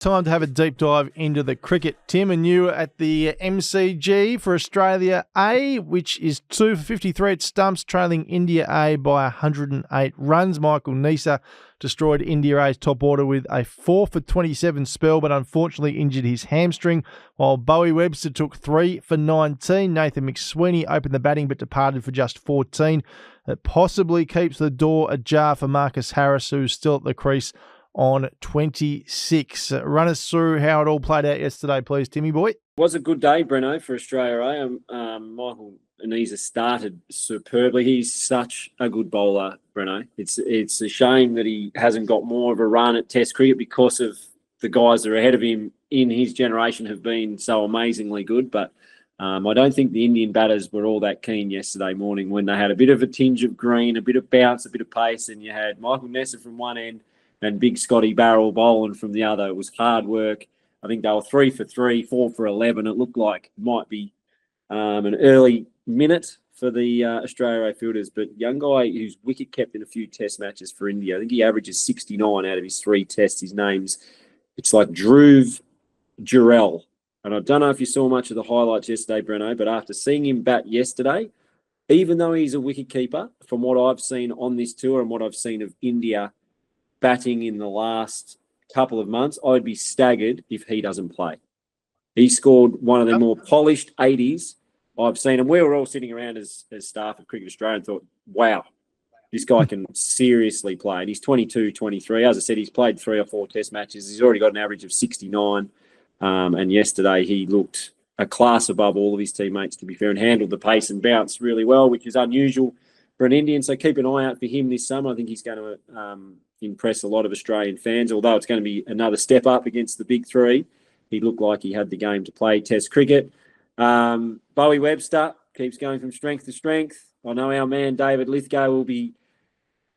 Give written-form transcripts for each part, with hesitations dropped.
Time to have a deep dive into the cricket, Tim, and you at the MCG for Australia A, which is 2 for 53 at stumps, trailing India A by 108 runs. Michael Neser destroyed India A's top order with a 4 for 27 spell, but unfortunately injured his hamstring, while Bowie Webster took 3 for 19. Nathan McSweeney opened the batting but departed for just 14. It possibly keeps the door ajar for Marcus Harris, who's still at the crease on 26. Run us through how it all played out yesterday, please, Timmy boy. It was a good day, Breno, for Australia. Michael Neser started superbly. He's such a good bowler, Breno. It's a shame that he hasn't got more of a run at Test cricket because of the guys that are ahead of him in his generation have been so amazingly good. But I don't think the Indian batters were all that keen yesterday morning when they had a bit of a tinge of green, a bit of bounce, a bit of pace, and you had Michael Neser from one end and big Scotty Barrell bowling from the other. It was hard work. I think they were 3 for 3, 4 for 11. It looked like it might be an early minute for the Australia A fielders, but young guy who's wicket kept in a few test matches for India. I think he averages 69 out of his 3 tests. His it's like Dhruv Jurel. And I don't know if you saw much of the highlights yesterday, Breno, but after seeing him bat yesterday, even though he's a wicket keeper, from what I've seen on this tour and what I've seen of India batting in the last couple of months, I'd be staggered if he doesn't play. He scored one of the more polished 80s I've seen, and we were all sitting around as staff at Cricket Australia and thought, wow, this guy can seriously play. And he's 22, 23. As I said, he's played 3 or 4 test matches. He's already got an average of 69. And yesterday he looked a class above all of his teammates, to be fair, and handled the pace and bounce really well, which is unusual for an Indian. So keep an eye out for him this summer. I think he's going to impress a lot of Australian fans, although it's going to be another step up against the big 3. He looked like he had the game to play Test cricket. Bowie Webster keeps going from strength to strength. I know our man David Lithgow will be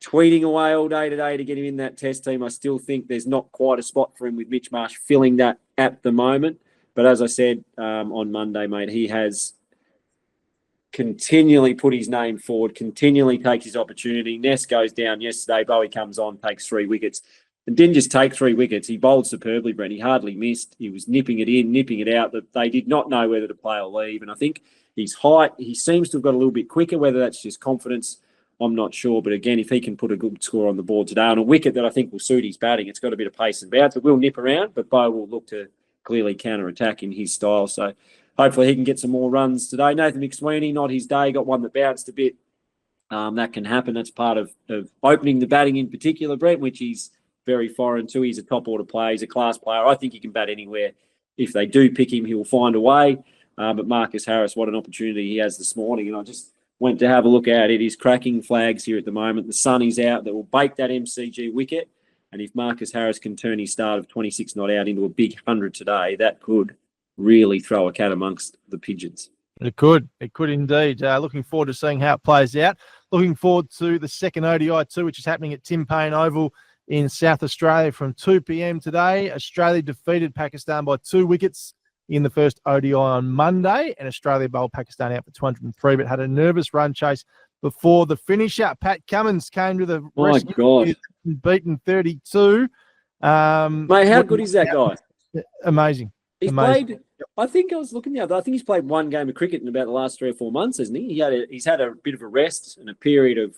tweeting away all day today to get him in that Test team. I still think there's not quite a spot for him with Mitch Marsh filling that at the moment. But as I said on Monday, mate, he has continually put his name forward, continually takes his opportunity. Ness goes down yesterday. Bowie comes on, takes 3 wickets. And didn't just take 3 wickets. He bowled superbly, Brent. He hardly missed. He was nipping it in, nipping it out. They did not know whether to play or leave. And I think his height, he seems to have got a little bit quicker. Whether that's just confidence, I'm not sure. But again, if he can put a good score on the board today on a wicket that I think will suit his batting, it's got a bit of pace and bounce. It will nip around, but Bowie will look to clearly counter-attack in his style. So hopefully he can get some more runs today. Nathan McSweeney, not his day, got one that bounced a bit. That can happen. That's part of opening the batting in particular, Brent, which he's very foreign to. He's a top-order player. He's a class player. I think he can bat anywhere. If they do pick him, he'll find a way. But Marcus Harris, what an opportunity he has this morning. And I just went to have a look at it. He's cracking flags here at the moment. The sun is out. That will bake that MCG wicket. And if Marcus Harris can turn his start of 26 not out into a big 100 today, that could really throw a cat amongst the pigeons. It could indeed. Looking forward to seeing how it plays out. Looking forward to the second ODI too, which is happening at Tim Paine Oval in South Australia from 2 p.m. today. Australia defeated Pakistan by 2 wickets in the first ODI on Monday, and Australia bowled Pakistan out for 203, but had a nervous run chase before the finisher. Pat Cummins came to the rescue. God. Beaten 32. Mate, how good is that guy? Amazing. He's played, I think I was looking the other, I think he's played 1 game of cricket in about the last 3 or 4 months, hasn't he? He's had a bit of a rest and a period of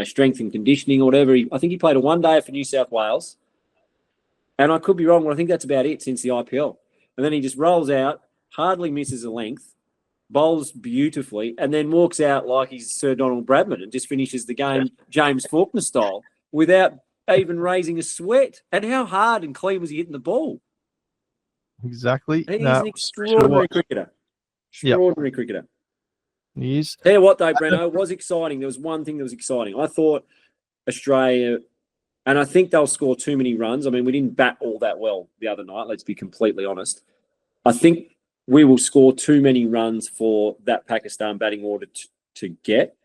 strength and conditioning or whatever. I think he played a 1-day for New South Wales. And I could be wrong, but I think that's about it since the IPL. And then he just rolls out, hardly misses a length, bowls beautifully, and then walks out like he's Sir Donald Bradman and just finishes the game James Faulkner style without even raising a sweat. And how hard and clean was he hitting the ball? Exactly. He's an extraordinary cricketer. Extraordinary cricketer. He is. Tell you what, though, Breno, it was exciting. There was one thing that was exciting. I thought Australia, and I think they'll score too many runs. I mean, we didn't bat all that well the other night, let's be completely honest. I think we will score too many runs for that Pakistan batting order to get.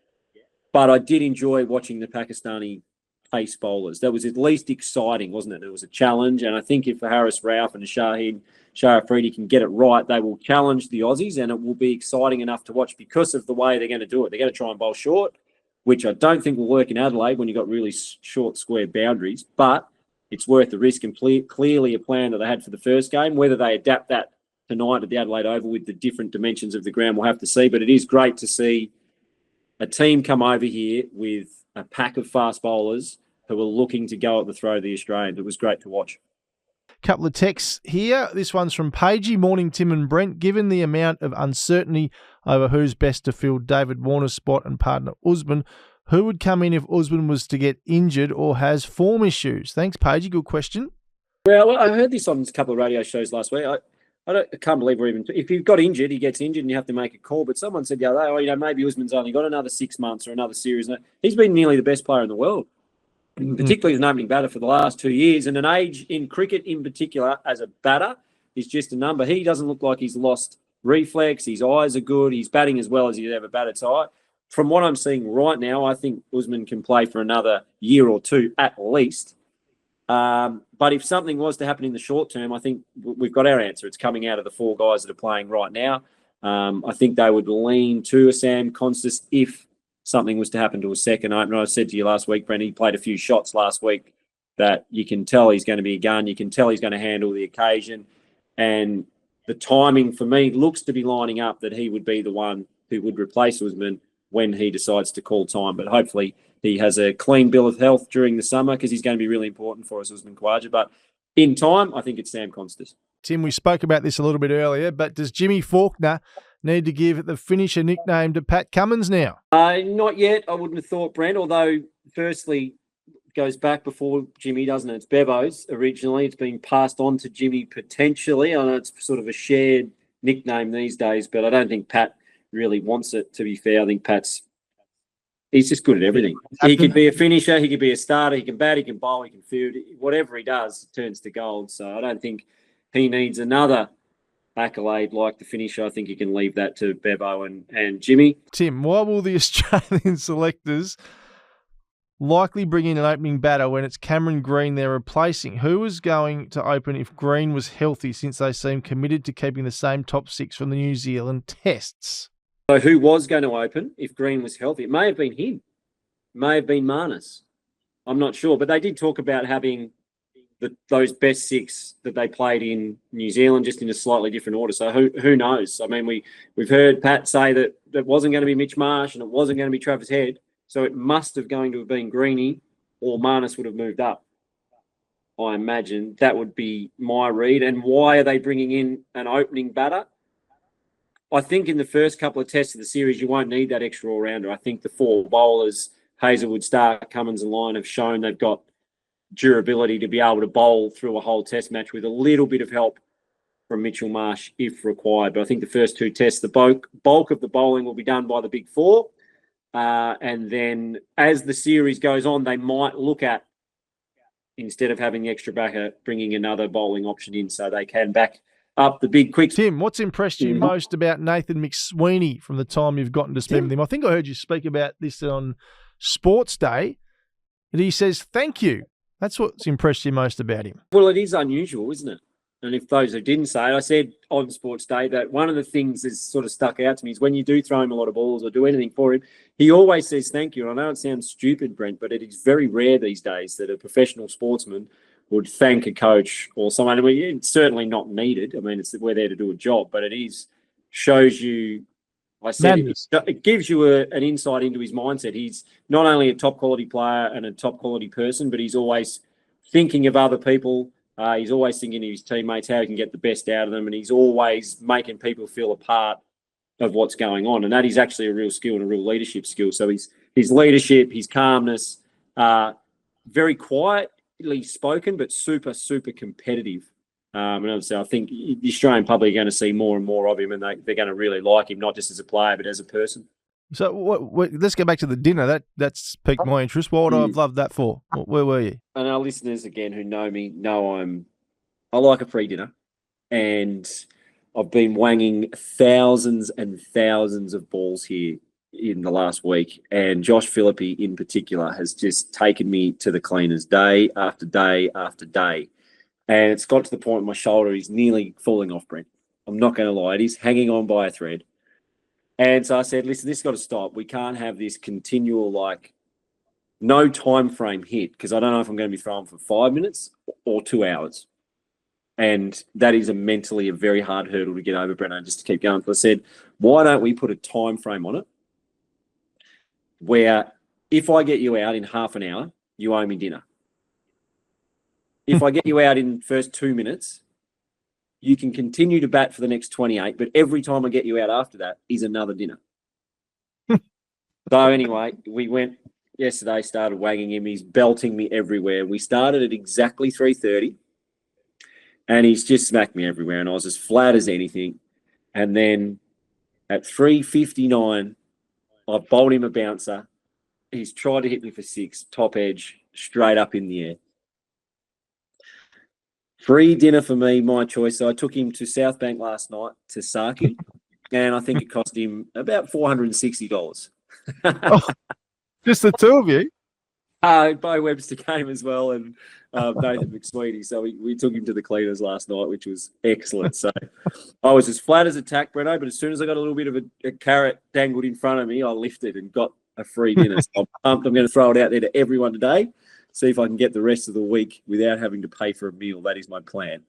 But I did enjoy watching the Pakistani pace bowlers. That was at least exciting, wasn't it? It was a challenge. And I think if Haris Rauf and Shahid Afridi can get it right, they will challenge the Aussies, and it will be exciting enough to watch because of the way they're going to do it. They're going to try and bowl short, which I don't think will work in Adelaide when you've got really short square boundaries. But it's worth the risk, and clearly a plan that they had for the first game. Whether they adapt that tonight at the Adelaide Oval with the different dimensions of the ground, we'll have to see. But it is great to see a team come over here with a pack of fast bowlers who are looking to go at the throw of the Australians. It was great to watch. Couple of texts here. This one's from Pagey. Morning, Tim and Brent. Given the amount of uncertainty over who's best to fill David Warner's spot and partner Usman, who would come in if Usman was to get injured or has form issues? Thanks, Pagey. Good question. Well, I heard this on a couple of radio shows last week. I can't believe we're even... If he got injured, he gets injured and you have to make a call. But someone said the other day, maybe Usman's only got another 6 months or another series. He's been nearly the best player in the world, particularly as an opening batter for the last 2 years. And an age in cricket in particular as a batter is just a number. He doesn't look like he's lost reflex. His eyes are good. He's batting as well as he's ever batted. So from what I'm seeing right now, I think Usman can play for another year or two at least. But if something was to happen in the short term, I think we've got our answer. It's coming out of the 4 guys that are playing right now. I think they would lean to a Sam Constas if something was to happen to a second opener. I said to you last week, Brent, he played a few shots last week that you can tell he's going to be a gun. You can tell he's going to handle the occasion. And the timing for me looks to be lining up that he would be the one who would replace Usman when he decides to call time. But hopefully he has a clean bill of health during the summer because he's going to be really important for us, Usman Khawaja. But in time, I think it's Sam Constas. Tim, we spoke about this a little bit earlier, but does Jimmy Faulkner need to give the finisher nickname to Pat Cummins now? Not yet, I wouldn't have thought, Brent, although firstly, it goes back before Jimmy, doesn't it? It's Bevo's originally. It's been passed on to Jimmy potentially. I know it's sort of a shared nickname these days, but I don't think Pat really wants it, to be fair. I think he's just good at everything. He could be a finisher, he could be a starter, he can bat, he can bowl, he can field. Whatever he does turns to gold. So I don't think he needs another accolade like the finisher. I think you can leave that to Bevo and Jimmy. Tim, why will the Australian selectors likely bring in an opening batter when it's Cameron Green they're replacing? Who is going to open if Green was healthy, since they seem committed to keeping the same top 6 from the New Zealand tests? So who was going to open if Green was healthy? It may have been him. It may have been Marnus. I'm not sure. But they did talk about having those best 6 that they played in New Zealand just in a slightly different order. So who knows? I mean, we've heard Pat say that it wasn't going to be Mitch Marsh and it wasn't going to be Travis Head. So it must have going to have been Greenie, or Marnus would have moved up. I imagine that would be my read. And why are they bringing in an opening batter? I think in the first couple of tests of the series, you won't need that extra all-rounder. I think the 4 bowlers, Hazelwood, Stark, Cummins and Lyon, have shown they've got durability to be able to bowl through a whole test match with a little bit of help from Mitchell Marsh if required. But I think the first 2 tests, the bulk of the bowling will be done by the big 4. And then as the series goes on, they might look at, instead of having the extra backer, bringing another bowling option in so they can back up the big quicks. Tim, what's impressed you most about Nathan McSweeney from the time you've gotten to spend with him? I think I heard you speak about this on Sports Day, and he says, thank you. That's what's impressed you most about him. Well, it is unusual, isn't it? And if those who didn't say it, I said on Sports Day that one of the things that's sort of stuck out to me is when you do throw him a lot of balls or do anything for him, he always says thank you. And I know it sounds stupid, Brent, but it is very rare these days that a professional sportsman would thank a coach or someone. I mean, it's certainly not needed. I mean, we're there to do a job, but it shows you, I said, it gives you an insight into his mindset. He's not only a top quality player and a top quality person, but he's always thinking of other people. He's always thinking of his teammates, how he can get the best out of them. And he's always making people feel a part of what's going on. And that is actually a real skill and a real leadership skill. So his leadership, his calmness, very quietly spoken, but super, super competitive. And obviously, I think the Australian public are going to see more and more of him, and they're going to really like him, not just as a player, but as a person. So let's go back to the dinner. That's piqued my interest. What would I have loved that for? Where were you? And our listeners, again, who know me, know I like a free dinner. And I've been wanging thousands and thousands of balls here in the last week. And Josh Philippi in particular has just taken me to the cleaners day after day after day. And it's got to the point my shoulder is nearly falling off, Brent. I'm not going to lie. It is hanging on by a thread. And so I said, listen, this has got to stop. We can't have this continual, no time frame hit, because I don't know if I'm going to be throwing for 5 minutes or 2 hours. And that is mentally a very hard hurdle to get over, Breno, just to keep going. So I said, why don't we put a time frame on it where if I get you out in half an hour, you owe me dinner. If I get you out in the first 2 minutes, you can continue to bat for the next 28, but every time I get you out after that is another dinner. So anyway, we went yesterday, started wagging him. He's belting me everywhere. We started at exactly 3:30, and he's just smacked me everywhere, and I was as flat as anything. And then at 3:59, I bowled him a bouncer. He's tried to hit me for 6, top edge, straight up in the air. Free dinner for me, my choice. So I took him to South Bank last night to Saki, and I think it cost him about $460. Oh, just the two of you? Bo Webster came as well, and Nathan McSweety. So we took him to the cleaners last night, which was excellent. So I was as flat as a tack, Breno, but as soon as I got a little bit of a carrot dangled in front of me, I lifted and got a free dinner. So I'm pumped. I'm going to throw it out there to everyone today. See if I can get the rest of the week without having to pay for a meal. That is my plan.